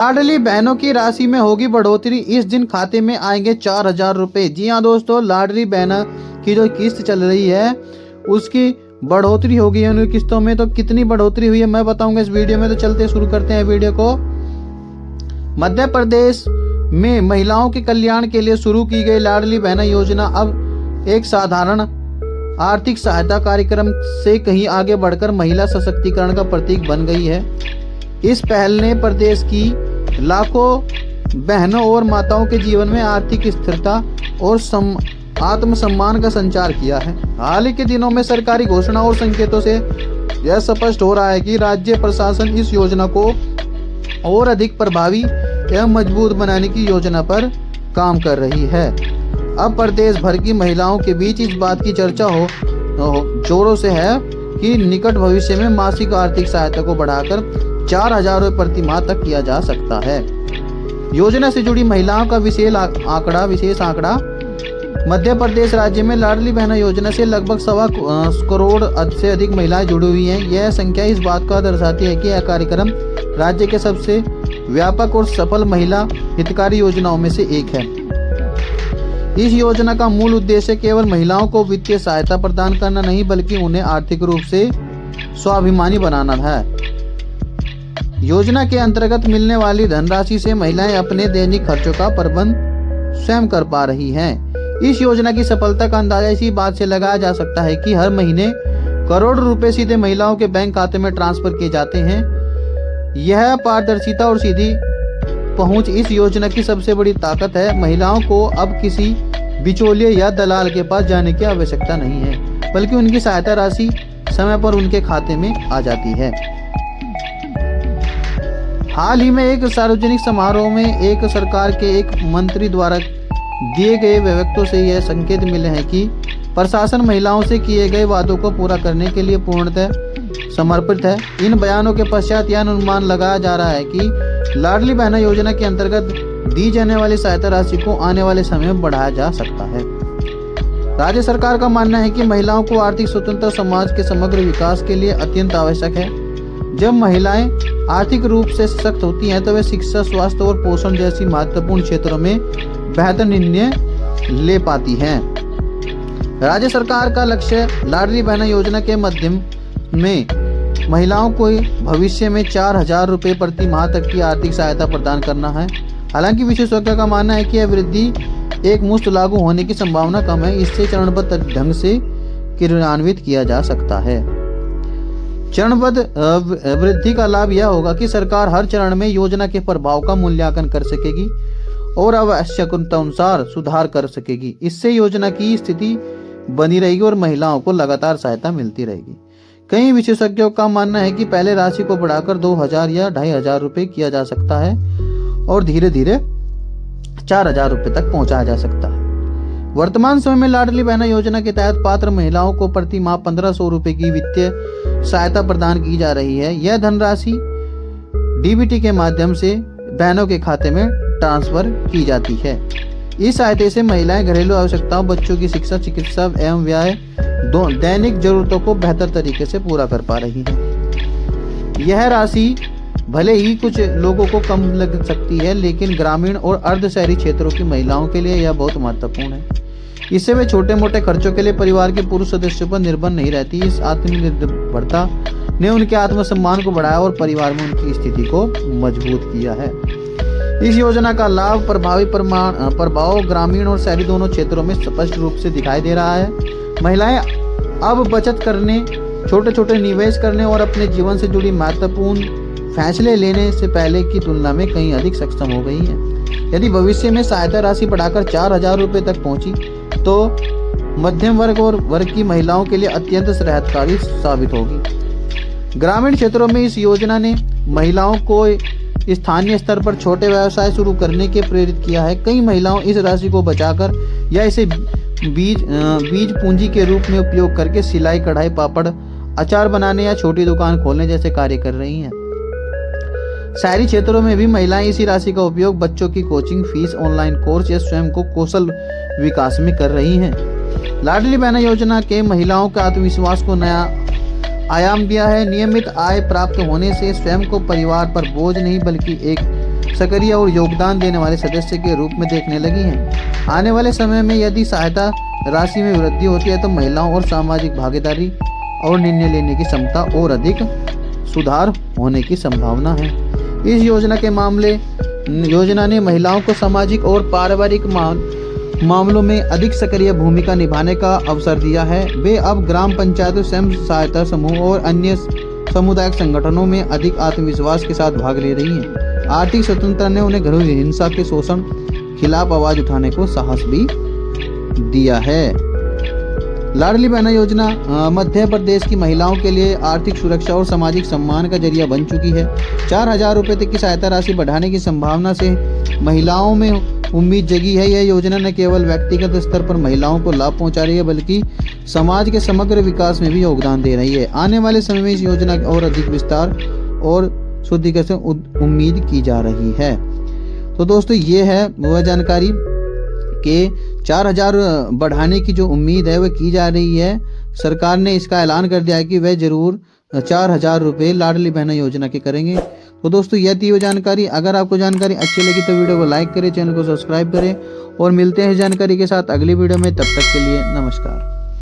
लाडली बहनों की राशि में होगी बढ़ोतरी, इस दिन खाते में आएंगे 4,000 रुपए। जी हाँ दोस्तों, लाडली बहना की जो किस्त चल रही है उसकी बढ़ोतरी होगी उन किस्तों में। तो कितनी बढ़ोतरी हुई है मैं बताऊंगा इस वीडियो में। तो चलते शुरू करते हैं वीडियो को। मध्य प्रदेश में महिलाओं के कल्याण के लिए शुरू की गई लाडली बहना योजना अब एक साधारण आर्थिक सहायता कार्यक्रम से कहीं आगे बढ़कर महिला सशक्तिकरण का प्रतीक बन गई है। इस पहल ने प्रदेश की लाखों बहनों और माताओं के जीवन में आर्थिक स्थिरता और आत्मसम्मान का संचार किया है। हाल ही के दिनों में सरकारी घोषणा और संकेतों से यह स्पष्ट हो रहा है कि राज्य प्रशासन इस योजना को और अधिक प्रभावी एवं मजबूत बनाने की योजना पर काम कर रही है। अब प्रदेश भर की महिलाओं के बीच इस बात की चर्चा जोरों से है कि निकट भविष्य में मासिक आर्थिक सहायता को बढ़ाकर 4,000 रुपये प्रति माह तक किया जा सकता है। योजना से जुड़ी महिलाओं का विशेष आंकड़ा मध्य प्रदेश राज्य में लाडली बहना योजना से लगभग 1.25 करोड़ से अधिक महिलाएं जुड़ी हुई हैं। यह संख्या इस बात का दर्शाती है कि यह कार्यक्रम राज्य के सबसे व्यापक और सफल महिला हितकारी योजनाओं में से एक है। इस योजना का मूल उद्देश्य केवल महिलाओं को वित्तीय सहायता प्रदान करना नहीं, बल्कि उन्हें आर्थिक रूप से स्वाभिमानी बनाना है। योजना के अंतर्गत मिलने वाली धनराशि से महिलाएं अपने दैनिक खर्चों का प्रबंध स्वयं कर पा रही हैं। इस योजना की सफलता का अंदाजा इसी बात से लगाया जा सकता है कि हर महीने करोड़ों रुपए सीधे महिलाओं के बैंक खाते में ट्रांसफर किए जाते हैं। यह पारदर्शिता और सीधी पहुंच इस योजना की सबसे बड़ी ताकत है। महिलाओं को अब किसी बिचौलिए या दलाल के पास जाने की आवश्यकता नहीं है, बल्कि उनकी सहायता राशि समय पर उनके खाते में आ जाती है। हाल ही में एक सार्वजनिक समारोह में एक सरकार के एक मंत्री द्वारा दिए गए वक्तव्यों से यह संकेत मिले हैं कि प्रशासन महिलाओं से किए गए वादों को पूरा करने के लिए पूर्णतः समर्पित है। इन बयानों के पश्चात यह अनुमान लगाया जा रहा है कि लाडली बहना योजना के अंतर्गत दी जाने वाली सहायता राशि को आने वाले समय में बढ़ाया जा सकता है। राज्य सरकार का मानना है कि महिलाओं को आर्थिक स्वतंत्रता समाज के समग्र विकास के लिए अत्यंत आवश्यक है। जब महिलाएं आर्थिक रूप से सशक्त होती हैं तो वे शिक्षा, स्वास्थ्य और पोषण जैसी महत्वपूर्ण क्षेत्रों में बेहतर निर्णय ले पाती हैं। राज्य सरकार का लक्ष्य लाडली बहना योजना के माध्यम में महिलाओं को भविष्य में 4,000 रुपये प्रति माह तक की आर्थिक सहायता प्रदान करना है। हालांकि विशेषज्ञों का मानना है कि यह वृद्धि एक मुश्त लागू होने की संभावना कम है। इससे चरणबद्ध ढंग से क्रियान्वित किया जा सकता है। चरणबद्ध वृद्धि का लाभ यह होगा कि सरकार हर चरण में योजना के प्रभाव का मूल्यांकन कर सकेगी और आवश्यकतानुसार सुधार कर सकेगी। इससे योजना की स्थिति बनी रहेगी और महिलाओं को लगातार सहायता मिलती रहेगी। कई विशेषज्ञों का मानना है कि पहले राशि को बढ़ाकर 2,000 या 2,500 रुपये किया जा सकता है और धीरे धीरे 4,000 रुपये तक पहुंचाया जा सकता है। वर्तमान समय में लाडली बहना योजना के तहत पात्र महिलाओं को प्रति माह 1,500 रुपये की वित्तीय सहायता प्रदान की जा रही है। यह धनराशि डीबीटी के माध्यम से बहनों के खाते में ट्रांसफर की जाती है। इस सहायता से महिलाएं घरेलू आवश्यकताओं, बच्चों की शिक्षा, चिकित्सा एवं व्याय दैनिक जरूरतों को बेहतर तरीके से पूरा कर पा रही हैं। यह राशि भले ही कुछ लोगों को कम लग सकती है, लेकिन ग्रामीण और अर्ध शहरी क्षेत्रों की महिलाओं के लिए यह बहुत महत्वपूर्ण है। इससे वे छोटे मोटे खर्चों के लिए परिवार के पुरुष सदस्यों पर निर्भर नहीं रहती। इस आत्मनिर्भरता ने उनके आत्मसम्मान को बढ़ाया और परिवार में उनकी स्थिति को मजबूत किया है। इस योजना का लाभ प्रभाव ग्रामीण और शहरी दोनों क्षेत्रों में स्पष्ट रूप से दिखाई दे रहा है। महिलाएं अब बचत करने, छोटे छोटे निवेश करने और अपने जीवन से जुड़ी महत्वपूर्ण फैसले लेने से पहले की तुलना में कहीं अधिक सक्षम हो गई हैं। यदि भविष्य में सहायता राशि बढ़ाकर 4,000 रुपये तक पहुंची तो मध्यम वर्ग और वर्ग की महिलाओं के लिए अत्यंत राहतकारी साबित होगी। ग्रामीण क्षेत्रों में इस योजना ने महिलाओं को स्थानीय स्तर पर छोटे व्यवसाय शुरू करने के प्रेरित किया है। कई महिलाओं इस राशि को बचाकर या इसे बीज पूंजी के रूप में उपयोग करके सिलाई, कढ़ाई, पापड़, अचार बनाने या छोटी दुकान खोलने जैसे कार्य कर रही हैं। शहरी क्षेत्रों में भी महिलाएं इसी राशि का उपयोग बच्चों की कोचिंग फीस, ऑनलाइन कोर्स या स्वयं को कौशल विकास में कर रही हैं। लाडली बहना योजना के महिलाओं के आत्मविश्वास को नया आयाम दिया है। नियमित आय प्राप्त होने से स्वयं को परिवार पर बोझ नहीं बल्कि एक सक्रिय और योगदान देने वाले सदस्य के रूप में देखने लगी हैं। आने वाले समय में यदि सहायता राशि में वृद्धि होती है तो महिलाओं और सामाजिक भागीदारी और निर्णय लेने की क्षमता और अधिक सुधार होने की संभावना है। इस योजना ने महिलाओं को सामाजिक और पारिवारिक मामलों में अधिक सक्रिय भूमिका निभाने का अवसर दिया है। वे अब ग्राम पंचायतों, स्वयं सहायता समूह और अन्य सामुदायिक संगठनों में अधिक आत्मविश्वास के साथ भाग ले रही हैं। आर्थिक स्वतंत्रता ने उन्हें घरेलू हिंसा के शोषण खिलाफ आवाज उठाने को साहस भी दिया है। लाडली बहन योजना मध्य प्रदेश की महिलाओं के लिए आर्थिक सुरक्षा और सामाजिक सम्मान का जरिया बन चुकी है। 4,000 रुपये तक की सहायता राशि बढ़ाने की संभावना से महिलाओं में उम्मीद जगी है। यह योजना न केवल व्यक्तिगत स्तर पर महिलाओं को लाभ पहुंचा रही है बल्कि समाज के समग्र विकास में भी योगदान दे रही है। आने वाले समय में इस योजना का और अधिक विस्तार और शुद्धिकरण उम्मीद की जा रही है। तो दोस्तों ये है वह जानकारी के 4,000 बढ़ाने की जो उम्मीद है वह की जा रही है। सरकार ने इसका ऐलान कर दिया है कि वह जरूर 4,000 रुपये लाडली बहना योजना के करेंगे। तो दोस्तों यह थी वो जानकारी। अगर आपको जानकारी अच्छी लगी तो वीडियो को लाइक करें, चैनल को सब्सक्राइब करें और मिलते हैं जानकारी के साथ अगली वीडियो में। तब तक के लिए नमस्कार।